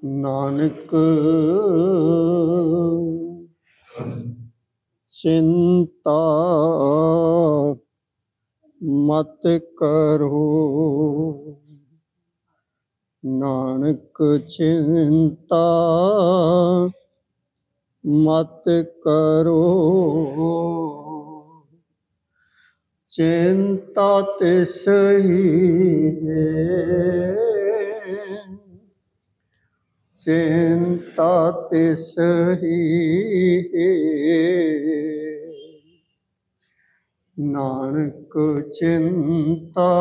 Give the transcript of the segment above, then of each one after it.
नानक चिंता मत करो, नानक चिंता मत करो। चिंता तिस ही है, चिंता तिस ही है। नानक चिंता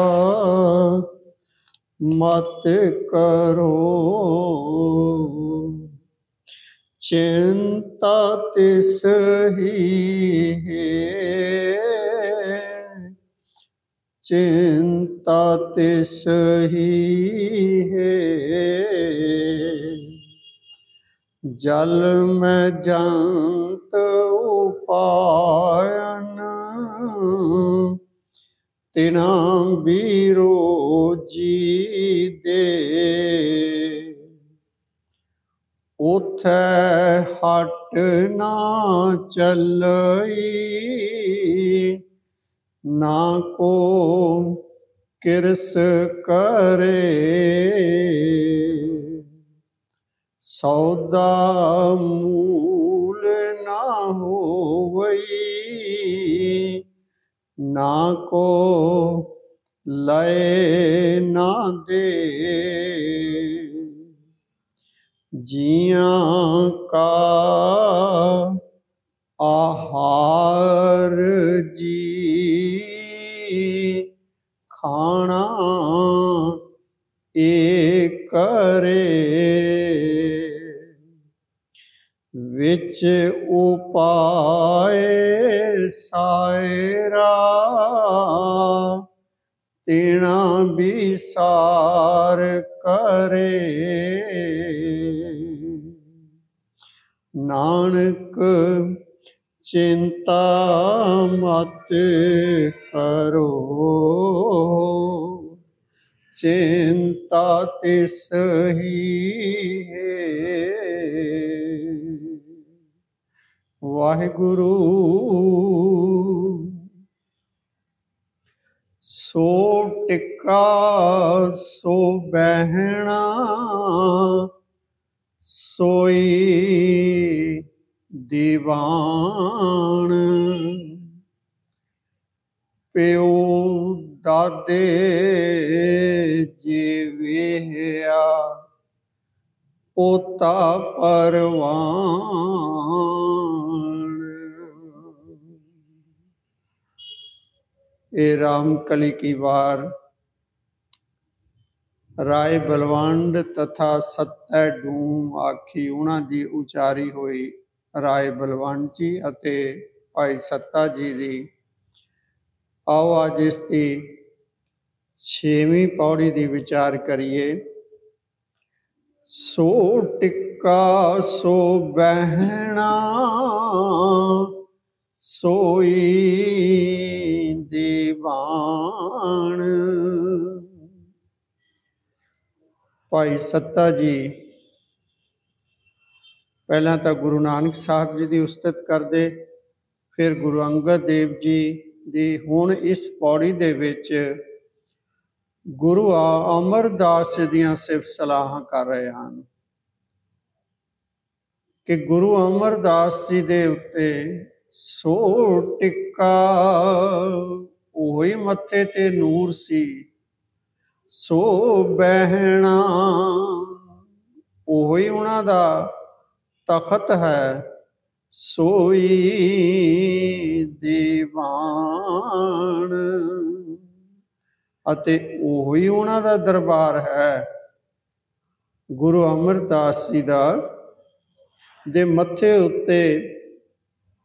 मत करो, चिंता तिस ही है, चिंता तिस ही है। जल में जंत उपायन, तिना बीरो जी दे। उथै हट ना चलई, ना को किरस करे। सौदा मूल ना होवई, ना को लय ना दे। जियां का आहार जी, खाना एक करे। विच उपाय सायरा, तिना बिसार करे। नानक चिंता मत करो, चिंता तिस ही है। वाहिगुरु सो टिका सो बहना, सोई दीवान। प्यो दादे जीविया, पोता परवान। ए रामकली की वार राय बलवंड तथा सत्तै डूम आखी उन्हां दी उचारी होई राय बलवंड जी अते भाई सत्ता जी दी। आओ अज इस दी 6वीं पौड़ी दी विचार करिए। सो टिक्का सो बहना, सोई दीवान। भाई सत्ता जी पहला तो गुरु नानक साहब जी की उस्तत करते, फिर गुरु अंगद देव जी दी। हुण इस पौड़ी दे विच गुरु अमरदास जी दियां सिफत सलाहां कर रहे हैं कि गुरु अमरदास जी दे उत्ते सो टिक्का ओही मत्थे ते नूर सी, सो बहना ओही उन्हां दा तखत है, सोई दीवान अते ओही उन्हां दा दरबार है। गुरु अमरदास जी दा दे मत्थे उत्ते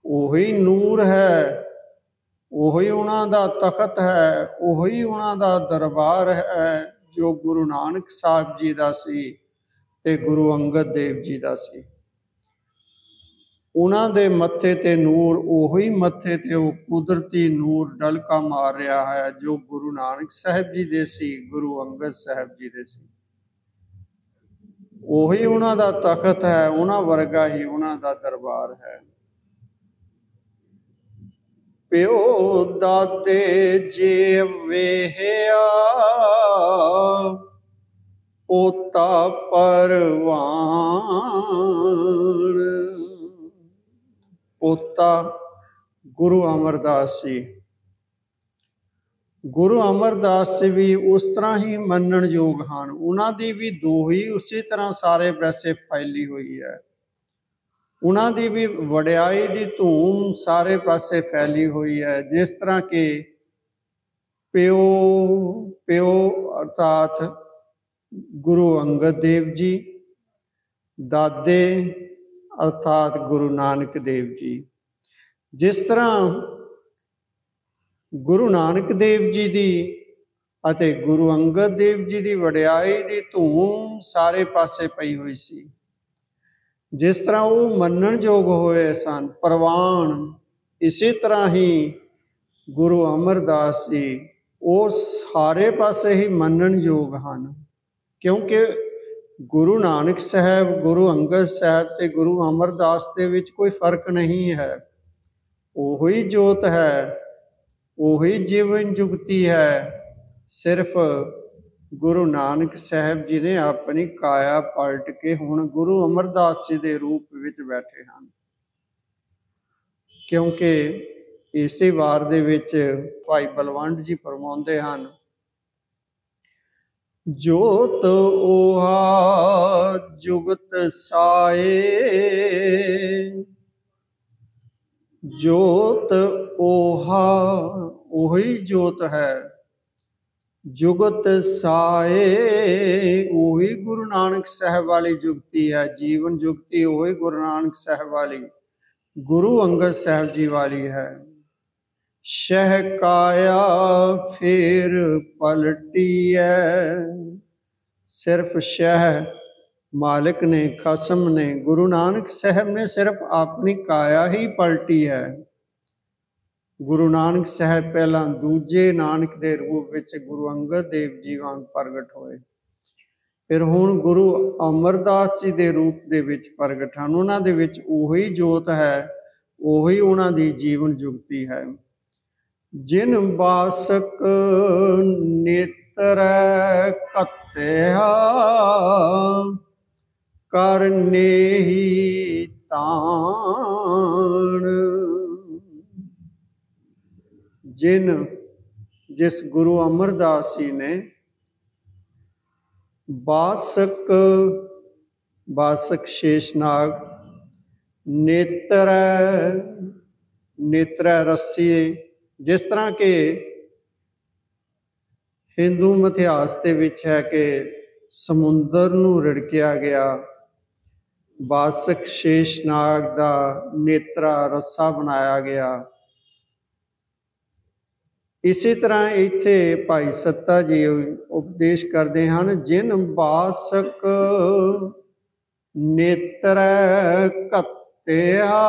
ओही नूर है, ओही उन्हां दा तखत है, ओही उन्हां दा दरबार है जो गुरु नानक साहब जी दा सी ते गुरु अंगद देव जी दा सी। उन्हां दे मत्थे ते नूर, ओही मत्थे ते वो कुदरती नूर डलका मार रहा है जो गुरु नानक साहब जी दे सी, गुरु अंगद साहब जी दे सी। ਉਹੀ ਉਹਨਾਂ ਦਾ ਤਖਤ ਹੈ, ਉਹਨਾਂ ਵਰਗਾ ਹੀ ਉਹਨਾਂ ਦਾ ਦਰਬਾਰ ਹੈ। ਪਿਓ ਦਾਤੇ ਜੇ ਵੇਹਿਆ, ਪੋਤਾ ਪਰਵਾਣ। ਪੋਤਾ ਗੁਰੂ ਅਮਰਦਾਸ ਜੀ। ਗੁਰੂ ਅਮਰਦਾਸ ਜੀ ਵੀ ਉਸ ਤਰ੍ਹਾਂ ਹੀ ਮੰਨਣਯੋਗ ਹਨ। ਉਹਨਾਂ ਦੀ ਵੀ ਦੋਹੀ ਉਸੇ ਤਰ੍ਹਾਂ ਸਾਰੇ ਪਾਸੇ ਫੈਲੀ ਹੋਈ ਹੈ। ਉਹਨਾਂ ਦੀ ਵੀ ਵਡਿਆਈ ਦੀ ਧੂਮ ਸਾਰੇ ਪਾਸੇ ਫੈਲੀ ਹੋਈ ਹੈ। ਜਿਸ ਤਰ੍ਹਾਂ ਕਿ ਪਿਓ ਅਰਥਾਤ ਗੁਰੂ ਅੰਗਦ ਦੇਵ ਜੀ, ਦਾਦੇ ਅਰਥਾਤ ਗੁਰੂ ਨਾਨਕ ਦੇਵ ਜੀ। ਜਿਸ ਤਰ੍ਹਾਂ ਗੁਰੂ ਨਾਨਕ ਦੇਵ ਜੀ ਦੀ ਅਤੇ ਗੁਰੂ ਅੰਗਦ ਦੇਵ ਜੀ ਦੀ ਵਡਿਆਈ ਦੀ ਧੂਮ ਸਾਰੇ ਪਾਸੇ ਪਈ ਹੋਈ ਸੀ, ਜਿਸ ਤਰ੍ਹਾਂ ਉਹ ਮੰਨਣਯੋਗ ਹੋਏ ਸਨ, ਪ੍ਰਵਾਨ, ਇਸੇ ਤਰ੍ਹਾਂ ਹੀ ਗੁਰੂ ਅਮਰਦਾਸ ਜੀ ਉਹ ਸਾਰੇ ਪਾਸੇ ਹੀ ਮੰਨਣਯੋਗ ਹਨ। ਕਿਉਂਕਿ ਗੁਰੂ ਨਾਨਕ ਸਾਹਿਬ, ਗੁਰੂ ਅੰਗਦ ਸਾਹਿਬ ਤੇ ਗੁਰੂ ਅਮਰਦਾਸ ਦੇ ਵਿੱਚ ਕੋਈ ਫਰਕ ਨਹੀਂ ਹੈ। ਉਹੀ ਜੋਤ ਹੈ, ਉਹੀ ਜੀਵਨ ਜੁਗਤੀ ਹੈ। ਸਿਰਫ ਗੁਰੂ ਨਾਨਕ ਸਾਹਿਬ ਜੀ ਨੇ ਆਪਣੀ ਕਾਇਆ ਪਲਟ ਕੇ ਹੁਣ ਗੁਰੂ ਅਮਰਦਾਸ ਜੀ ਦੇ ਰੂਪ ਵਿੱਚ ਬੈਠੇ ਹਨ। ਕਿਉਂਕਿ ਇਸੇ ਵਾਰ ਦੇ ਵਿੱਚ ਭਾਈ ਬਲਵੰਡ ਜੀ ਫਰਮਾਉਂਦੇ ਹਨ, ਜੋਤ ਓਹਾ ਜੁਗਤ ਸਾਏ, ਜੋਤ ਓਹਾ ਉਹੀ ਜੋਤ ਹੈ, ਜੁਗਤ ਸਾਏ ਉਹੀ ਗੁਰੂ ਨਾਨਕ ਸਾਹਿਬ ਵਾਲੀ ਜੁਗਤੀ ਹੈ। ਜੀਵਨ ਜੁਗਤੀ ਉਹੀ ਗੁਰੂ ਨਾਨਕ ਸਾਹਿਬ ਵਾਲੀ, ਗੁਰੂ ਅੰਗਦ ਸਾਹਿਬ ਜੀ ਵਾਲੀ ਹੈ। ਸ਼ਹਿ ਕਾਇਆ ਫੇਰ ਪਲਟੀ ਹੈ। ਸਿਰਫ ਸ਼ਹਿ ਮਾਲਿਕ ਨੇ, ਖਸਮ ਨੇ, ਗੁਰੂ ਨਾਨਕ ਸਾਹਿਬ ਨੇ ਸਿਰਫ ਆਪਣੀ ਕਾਇਆ ਹੀ ਪਲਟੀ ਹੈ। ਗੁਰੂ ਨਾਨਕ ਸਾਹਿਬ ਪਹਿਲਾਂ ਦੂਜੇ ਨਾਨਕ ਦੇ ਰੂਪ ਵਿੱਚ ਗੁਰੂ ਅੰਗਦ ਦੇਵ ਜੀ ਵਾਂਗ ਪ੍ਰਗਟ ਹੋਏ, ਫਿਰ ਹੁਣ ਗੁਰੂ ਅਮਰਦਾਸ ਜੀ ਦੇ ਰੂਪ ਦੇ ਵਿੱਚ ਪ੍ਰਗਟ ਹਨ। ਉਹਨਾਂ ਦੇ ਵਿੱਚ ਉਹੀ ਜੋਤ ਹੈ, ਉਹੀ ਉਹਨਾਂ ਦੀ ਜੀਵਨ ਜੁਗਤੀ ਹੈ। ਜਿਨ ਬਾਸਕ ਨੇਤਰ ਘੱਤਿਆ, ਕਰਨੇ ਹੀ ਤਾਣ। ਜਿਸ ਗੁਰੂ ਅਮਰਦਾਸ ਜੀ ਨੇ ਬਾਸਕ ਸ਼ੇਸ਼ਨਾਗ, ਨੇਤਰ ਰੱਸੀ, ਜਿਸ ਤਰ੍ਹਾਂ ਕਿ ਹਿੰਦੂ ਮਿਥਿਹਾਸ ਦੇ ਵਿੱਚ ਹੈ ਕਿ ਸਮੁੰਦਰ ਨੂੰ ਰਿੜਕਿਆ ਗਿਆ, ਬਾਸਕ ਸ਼ੇਸ਼ਨਾਗ ਦਾ ਨੇਤਰਾ ਰੱਸਾ ਬਣਾਇਆ ਗਿਆ। ਇਸੇ ਤਰ੍ਹਾਂ ਇੱਥੇ ਭਾਈ ਸੱਤਾ ਜੀ ਉਪਦੇਸ਼ ਕਰਦੇ ਹਨ, ਜਿਨ ਬਾਸਕ ਨੇਤਰ ਘੱਤਿਆ,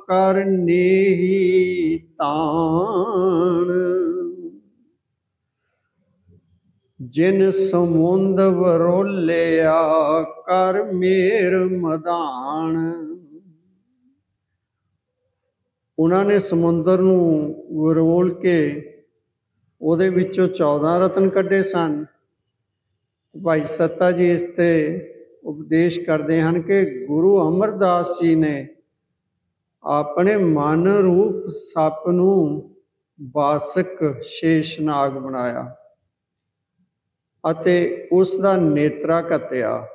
ਕਰਨੇ ਹੀ ਤਾਣ। ਜਿਨ ਸਮੁੰਦ ਵਰੋਲਿਆ, ਕਰ ਮੇਰ ਮਦਾਨ। ਉਹਨਾਂ ਨੇ ਸਮੁੰਦਰ ਨੂੰ ਵਰੋਲ ਕੇ ਉਹਦੇ ਵਿੱਚੋਂ 14 ਰਤਨ ਕੱਢੇ ਸਨ। ਭਾਈ ਸੱਤਾ ਜੀ ਇਸ ਤੇ ਉਪਦੇਸ਼ ਕਰਦੇ ਹਨ ਕਿ ਗੁਰੂ ਅਮਰਦਾਸ ਜੀ ਨੇ ਆਪਣੇ ਮਨ ਰੂਪ ਸੱਪ ਨੂੰ ਬਾਸਕ ਸ਼ੇਸ਼ਨਾਗ ਬਣਾਇਆ ਅਤੇ ਉਸ ਦਾ ਨੇਤਰਾ ਘੱਤਿਆ,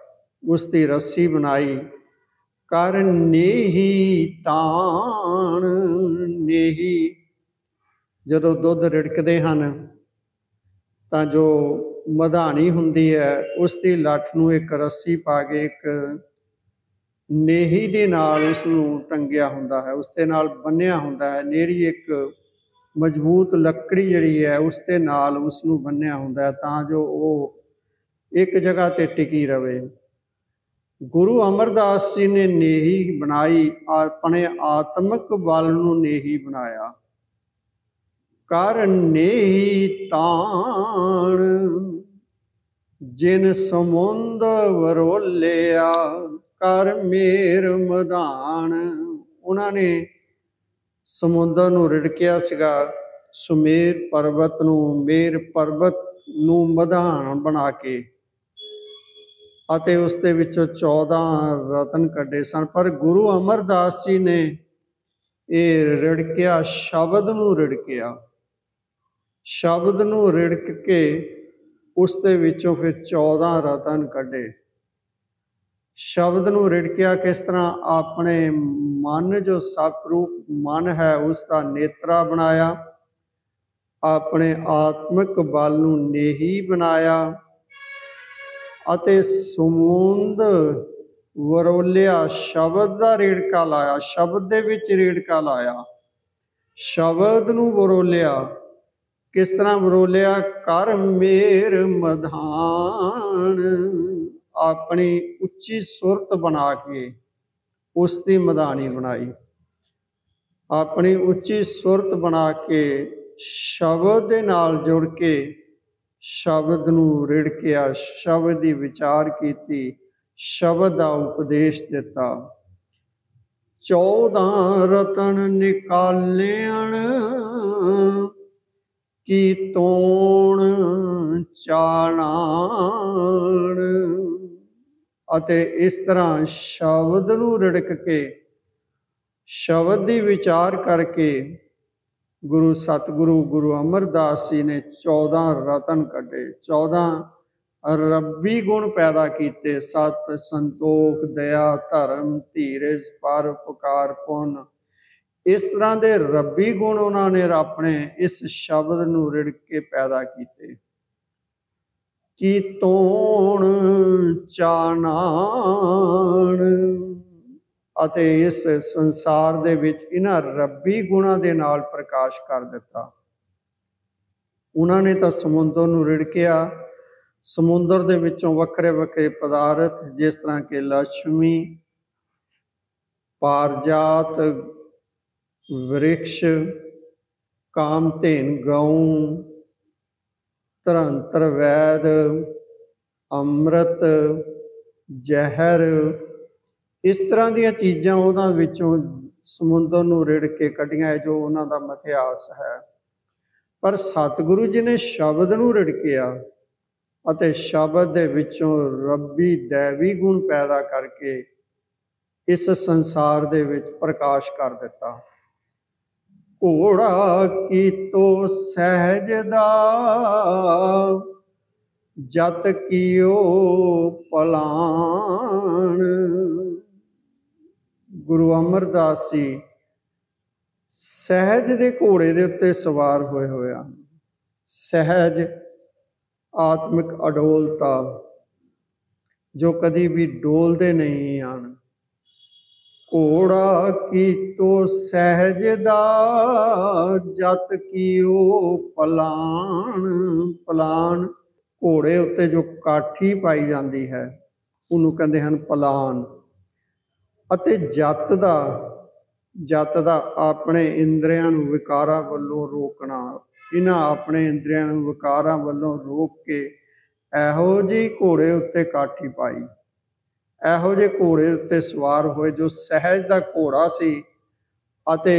ਉਸ ਦੀ ਰੱਸੀ ਬਣਾਈ। ਕਰ ਨੇਹੀ ਤਾਣ। ਨੇਹੀ, ਜਦੋਂ ਦੁੱਧ ਰਿੜਕਦੇ ਹਨ ਤਾਂ ਜੋ ਮਧਾਣੀ ਹੁੰਦੀ ਹੈ, ਉਸ ਦੀ ਲੱਠ ਨੂੰ ਇੱਕ ਰੱਸੀ ਪਾ ਕੇ ਇੱਕ ਨੇਹੀ ਦੇ ਨਾਲ ਉਸ ਨੂੰ ਟੰਗਿਆ ਹੁੰਦਾ ਹੈ, ਉਸ ਦੇ ਨਾਲ ਬੰਨਿਆ ਹੁੰਦਾ ਹੈ। ਨੇਰੀ ਇੱਕ ਮਜ਼ਬੂਤ ਲੱਕੜੀ ਜਿਹੜੀ ਹੈ ਉਸ ਦੇ ਨਾਲ ਉਸ ਨੂੰ ਬੰਨਿਆ ਹੁੰਦਾ ਹੈ ਤਾਂ ਜੋ ਉਹ ਇੱਕ ਜਗ੍ਹਾ 'ਤੇ ਟਿਕੀ ਰਹੇ। ਗੁਰੂ ਅਮਰਦਾਸ ਜੀ ਨੇ ਨੇਹੀ ਬਣਾਈ, ਆਪਣੇ ਆਤਮਿਕ ਬਲ ਨੂੰ ਨੇਹੀ ਬਣਾਇਆ। ਕਰ ਨੇਹੀ ਤਾਣ। जिन समुंद वरोलिया कर मेर मदान। उन्होंने समुद्र नूं रिड़किया सीगा, सुमेर पर्वत नूं, मेर पर्वत नूं मधान बना के, अते उस दे विचों 14 रतन कड्ढे सन। पर गुरु अमरदास जी ने ये रिड़किया, शब्द नूं रिड़किया, शब्द नूं रिड़क के उस दे विचों फिर 14 रतन कड्ढे। शब्द नूं रिड़किया किस तरह? अपने मन जो सपरूप मन है उसका नेत्रा बनाया, अपने आत्मिक बल नूं नेही बनाया, अते समुंद वरोलिया, शब्द का रेड़का लाया, शब्द दे विच रेड़का लाया, शब्द नूं वरोलिया। किस तरह वरोलिया? कर मेर मधान, अपनी उच्ची सुरत बना के उसकी मधानी बनाई, अपनी उच्ची सुरत बना के शब्द दे नाल जुड़ के शब्द नूं रिड़किया, शब्द दी विचार कीती, शब्द दा उपदेश दिता। 14 रतन निकालियन की तोण चाणान। अते इस तरह शब्द नूं रिड़क के, शब्द दी विचार करके गुरु सतगुरु गुरु अमरदास जी ने 14 रतन कड्ढे, 14 रब्बी गुण पैदा किए। सत, संतोख, दया, धर्म, धीरज, परोपकार, पुण्य, इस तरह के रब्बी गुण उन्होंने अपने इस शब्द नूं रिड़क के पैदा किए। की तोण चाणान, अते इस संसार दे विच इन्हां रब्बी गुणां दे नाल प्रकाश कर दिता। उन्होंने तो समुद्र नूं रिड़किया, समुद्र दे विचों वक्रे वक्रे पदार्थ जिस तरह के लक्ष्मी, पारजात, वृक्ष, कामधेन गऊ, धरंतर वैद, अमृत, जहर, इस तरह दी चीज़ां उन्हां विचों समुद्र नूं रिड़ के कड्ढियां जो उन्हां दा मिथਿਆਸ है। पर सतगुरु जी ने शब्द नूं रिड़किया अते शब्द दे विचों रब्बी दैवी गुण पैदा करके इस संसार दे विच प्रकाश कर दिता। घोड़ा की तो सहज दा जत कियो पलान। गुरु अमरदास जी सहज दे घोड़े दे उत्ते सवार होए होए हन। सहज आत्मिक अडोलता जो कदी भी डोलते नहीं हैं। घोड़ा की तो सहज दा जत कियो पलान। पलान घोड़े उत्ते जो काठी पाई जाती है उन्होंने कहते हैं पलान। अते जत दा अपने इंद्रियां नूं विकारां वल्लों रोकना। इन्हां अपने इंद्रियां नूं विकारां वल्लों रोक के एहो जी घोड़े उत्ते काठी पाई, एहो जे घोड़े उत्ते सवार होए जो सहज दा घोड़ा सी अते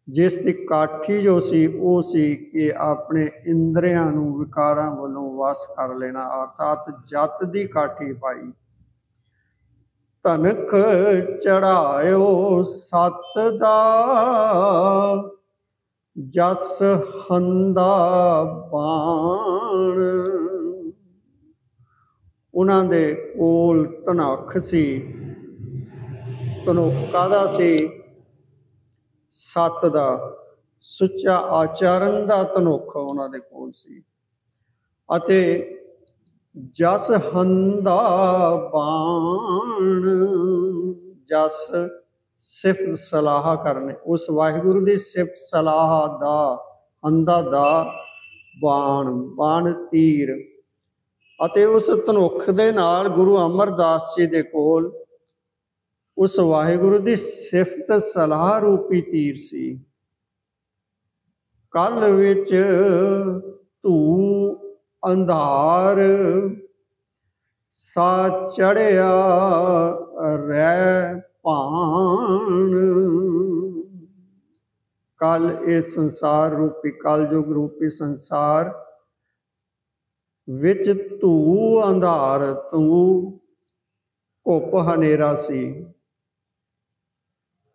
जिस दी काठी जो सी वो सी कि अपने इंद्रियां नूं विकारां वल्लों वस कर लेना, अर्थात जत दी काठी पाई। तनक चढ़ायो सत दा जस हंदा बाण। उन्हां दे कोल धनख सी, धनुख काहदा सी? सत दा, सुच्चा आचरण दा धनुख उन्हां दे कोल सी। अते जस हंदा बाण, जस सिफत सलाह करने, उस वाहिगुरु की सिफत सलाह दा, हंदा दा बाण, बाण तीर। अते उस धनुख दे नाल गुरु अमरदास जी दे कोल उस वाहिगुरु की सिफत सलाह रूपी तीर सी। कल विच धू ਅੰਧਾਰ ਸਾ ਚੜਿਆ ਰਹਿ ਭਾਣ। ਕਲ ਇਹ ਸੰਸਾਰ ਰੂਪੀ ਕਲਯੁਗ ਰੂਪੀ ਸੰਸਾਰ ਵਿੱਚ ਧੂ ਅੰਧਾਰ ਤੂੰ ਘੁੱਪ ਹਨੇਰਾ ਸੀ,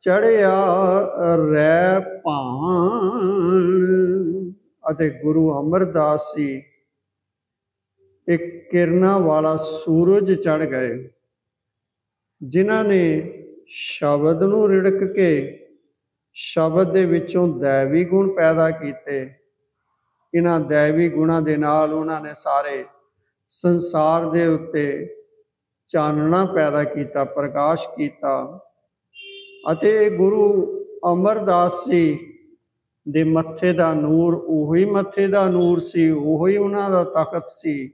ਚੜਿਆ ਰਹਿ ਭਾਣ। ਅਤੇ ਗੁਰੂ ਅਮਰਦਾਸ ਜੀ ਇੱਕ ਕਿਰਨਾਂ ਵਾਲਾ ਸੂਰਜ ਚੜ੍ਹ ਗਏ, ਜਿਨ੍ਹਾਂ ਨੇ ਸ਼ਬਦ ਨੂੰ ਰਿੜਕ ਕੇ ਸ਼ਬਦ ਦੇ ਵਿੱਚੋਂ ਦੈਵੀ ਗੁਣ ਪੈਦਾ ਕੀਤੇ। ਇਹਨਾਂ ਦੈਵੀ ਗੁਣਾਂ ਦੇ ਨਾਲ ਉਹਨਾਂ ਨੇ ਸਾਰੇ ਸੰਸਾਰ ਦੇ ਉੱਤੇ ਚਾਨਣਾ ਪੈਦਾ ਕੀਤਾ, ਪ੍ਰਕਾਸ਼ ਕੀਤਾ। ਅਤੇ ਗੁਰੂ ਅਮਰਦਾਸ ਜੀ ਦੇ ਮੱਥੇ ਦਾ ਨੂਰ ਉਹੀ ਮੱਥੇ ਦਾ ਨੂਰ ਸੀ, ਉਹੀ ਉਹਨਾਂ ਦਾ ਤਖਤ ਸੀ,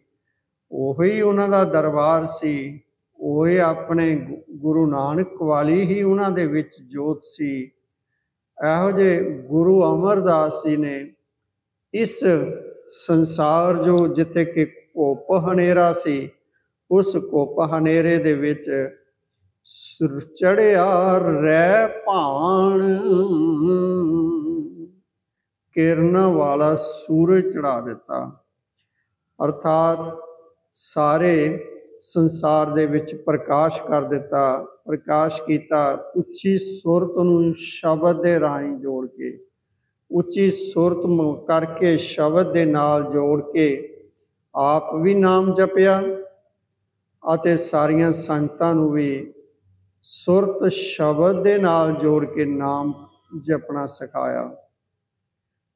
ਉਹੀ ਉਹਨਾਂ ਦਾ ਦਰਬਾਰ ਸੀ, ਉਹੀ ਆਪਣੇ ਗੁਰੂ ਨਾਨਕ ਵਾਲੀ ਹੀ ਉਹਨਾਂ ਦੇ ਵਿੱਚ ਜੋਤ ਸੀ। ਇਹੋ ਜਿਹੇ ਗੁਰੂ ਅਮਰਦਾਸ ਜੀ ਨੇ ਇਸ ਸੰਸਾਰ ਜੋ ਜਿੱਥੇ ਕਿ ਘੁੱਪ ਹਨੇਰਾ ਸੀ, ਉਸ ਘੁੱਪ ਹਨੇਰੇ ਦੇ ਵਿੱਚ ਚੜਿਆ ਰਹਿ ਭਾਣ, ਕਿਰਨ ਵਾਲਾ ਸੂਰਜ ਚੜਾ ਦਿੱਤਾ। ਅਰਥਾਤ ਸਾਰੇ ਸੰਸਾਰ ਦੇ ਵਿੱਚ ਪ੍ਰਕਾਸ਼ ਕਰ ਦਿੱਤਾ, ਪ੍ਰਕਾਸ਼ ਕੀਤਾ। ਉੱਚੀ ਸੁਰਤ ਨੂੰ ਸ਼ਬਦ ਦੇ ਰਾਹੀਂ ਜੋੜ ਕੇ, ਉੱਚੀ ਸੁਰਤ ਕਰਕੇ ਸ਼ਬਦ ਦੇ ਨਾਲ ਜੋੜ ਕੇ ਆਪ ਵੀ ਨਾਮ ਜਪਿਆ ਅਤੇ ਸਾਰੀਆਂ ਸੰਗਤਾਂ ਨੂੰ ਵੀ ਸੁਰਤ ਸ਼ਬਦ ਦੇ ਨਾਲ ਜੋੜ ਕੇ ਨਾਮ ਜਪਣਾ ਸਿਖਾਇਆ।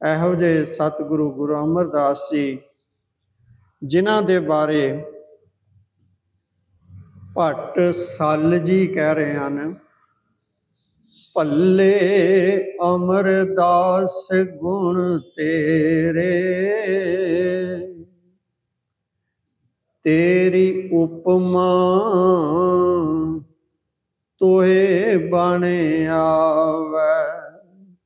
ਇਹੋ ਜਿਹੇ ਸਤਿਗੁਰੂ ਗੁਰੂ ਅਮਰਦਾਸ ਜੀ, ਜਿਨ੍ਹਾਂ ਦੇ ਬਾਰੇ ਭੱਟ ਸੱਲ ਜੀ ਕਹਿ ਰਹੇ ਹਨ, ਭੱਲੇ ਅਮਰਦਾਸ ਗੁਣ ਤੇਰੇ, ਤੇਰੀ ਉਪਮਾ ਤੋਏ ਬਣ ਆਵੈ।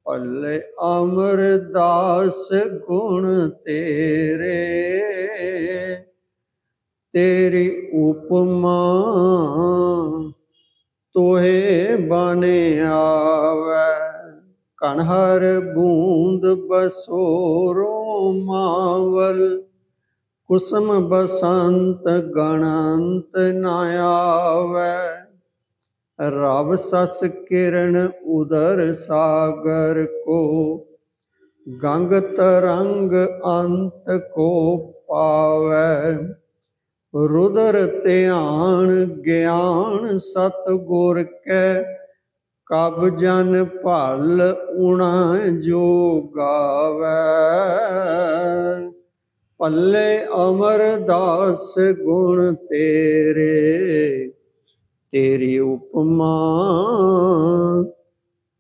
ਭੱਲੇ ਅਮਰਦਾਸ ਗੁਣ ਤੇਰੇ, ਤੇਰੀ ਉਪਮਾ ਤੋਏ ਬਣ ਆਵੈ। ਕਣਹਰ ਬੂੰਦ ਬਸੋਰੋ ਮਾਵਲ, ਕੁਸਮ ਬਸੰਤ ਗਣੰਤ ਨ ਆਵੈ। ਰਬ ਸਸ ਕਿਰਨ ਉਦਰ ਸਾਗਰ ਕੋ, ਗੰਗ ਤਰੰਗ ਅੰਤ ਕੋ ਪਾਵੈ। ਰੁਦਰ ਧਿਆਨ ਗਿਆਨ ਸਤਿਗੁਰ ਕੈ, ਕਬ ਜਨ ਭਲ ਉਣਾ ਜੋ ਗਾਵੈ। ਭੱਲੇ ਅਮਰਦਾਸ ਗੁਣ ਤੇਰੇ, ਤੇਰੀ ਉਪਮਾ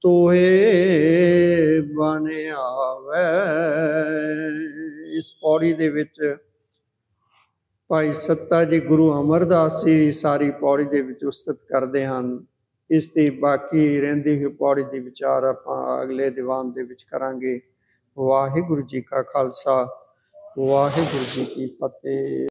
ਤੋਏ ਬਣ ਆਵੈ। ਇਸ ਪੌੜੀ ਦੇ ਵਿੱਚ ਭਾਈ ਸੱਤਾ ਜੀ ਗੁਰੂ ਅਮਰਦਾਸ ਜੀ ਸਾਰੀ ਪੌੜੀ ਦੇ ਵਿੱਚ ਉਸਤਤ ਕਰਦੇ ਹਨ। ਇਸ ਦੀ ਬਾਕੀ ਰਹਿੰਦੀ ਹੋਈ ਪੌੜੀ ਦੀ ਵਿਚਾਰ ਆਪਾਂ ਅਗਲੇ ਦੀਵਾਨ ਦੇ ਵਿੱਚ ਕਰਾਂਗੇ। ਵਾਹਿਗੁਰੂ ਜੀ ਕਾ ਖਾਲਸਾ, ਵਾਹਿਗੁਰੂ ਜੀ ਕੀ ਫਤਿਹ।